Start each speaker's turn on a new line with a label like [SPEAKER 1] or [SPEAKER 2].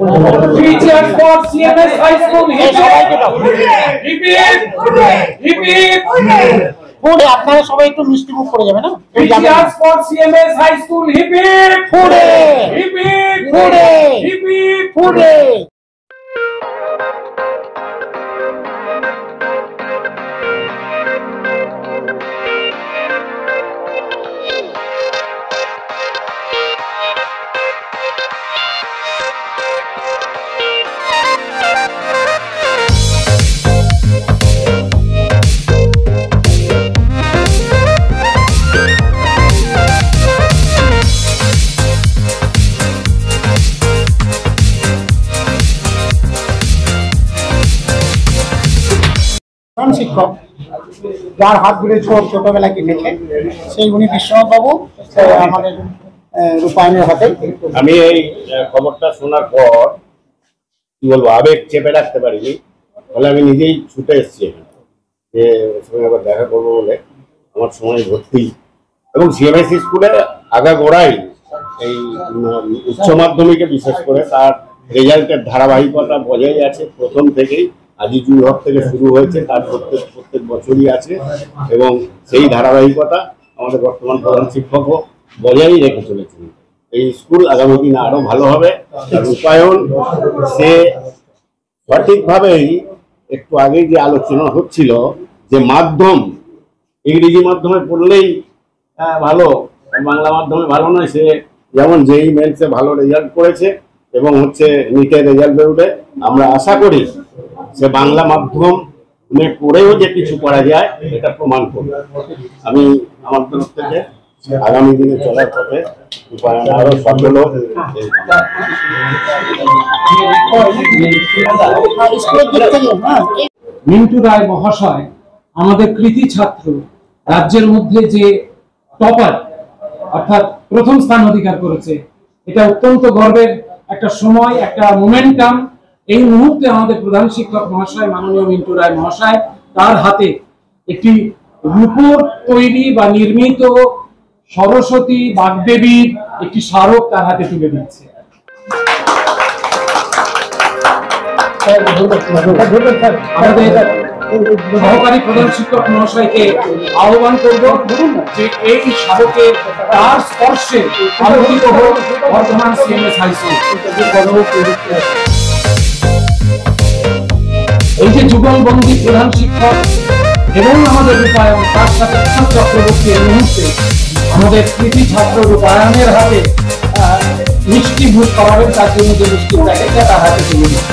[SPEAKER 1] Teachers for CMS High School.
[SPEAKER 2] ফুডে আপনারা সবাই একটু মিষ্টি মুখ করে যাবে না?
[SPEAKER 1] Teachers for CMS High School.
[SPEAKER 2] ফুডে ফুডে ফুডে। শিক্ষক যার হাত ধরে ছোটবেলা কেটেছে সেই উনি বিশ্বনাথ বাবু আমাদের রূপায়ণের হাতে।
[SPEAKER 3] আমি এই খবরটা শোনার পর কি বলবো, আবেগ চেপে রাখতে পারিনি, ফলে আমি নিজেই ছুটে এসেছি যে সঙ্গে আবার দেখা করবো বলে। আমার সময় ভর্তি এবং সিএমএসই স্কুলে আগাগোড়াই এই উচ্চ মাধ্যমিকে বিশেষ করে তার রেজাল্টের ধারাবাহিকতা বজায় আছে প্রথম থেকেই। আজিজুল হক থেকে শুরু হয়েছে, তার প্রত্যেক বছরই আছে এবং সেই ধারাবাহিকতা আমাদের বর্তমান প্রধান শিক্ষকও বজায় রেখে চলেছেন। এই স্কুল আগামী দিনে আরো ভালো হবে। রূপায়ণ সে সঠিকভাবেই একটু আগেই যে আলোচনা হচ্ছিল যে মাধ্যম ইংরেজি মাধ্যমে পড়লেই ভালো, বাংলা মাধ্যমে ভালো নয়। সে যেমন যেই মেন্সে ভালো রেজাল্ট করেছে এবং হচ্ছে নিটের রেজাল্ট বেরোবে, আমরা আশা করি সে বাংলা মাধ্যমে পড়েও যে কিছু করা যায় এটা প্রমাণ করবে। আমি আমার তরফ থেকে আগামী দিনে চলার পথে আরো সফল হোক।
[SPEAKER 1] মিন্টু রায় মহাশয় আমাদের কৃতি ছাত্র, রাজ্যের মধ্যে যে টপার অর্থাৎ প্রথম স্থান অধিকার করেছে, এটা অত্যন্ত গর্বের একটা সময়, একটা মোমেন্টাম। এই মুহূর্তে আমাদের প্রধান শিক্ষক মহাশয় মাননীয় মিন্টু রায় মহাশয় তার হাতে একটি রূপোর তৈরি বা নির্মিত সরস্বতী বাগদেবীর একটি স্মারক তার হাতে তুলে দিচ্ছে। আমাদের সহকারী প্রধান শিক্ষক মহাশয়কে আহ্বান করব যে এই স্মারকে তার স্পর্শে আলোকিত হোক বর্তমান সিএমএস হাই স্কুল। এই যে যুগলবন্দী প্রধান শিক্ষক এবং আমাদের রূপায়ণ, তার সাথে চক্রবর্তী এই মুহূর্তে আমাদের কৃতি ছাত্র রূপায়ণের হাতে মিষ্টি ভোগ করাবেন, তার জন্য যে মিষ্টির প্যাকেটটা তার হাতে তুলে দিচ্ছে।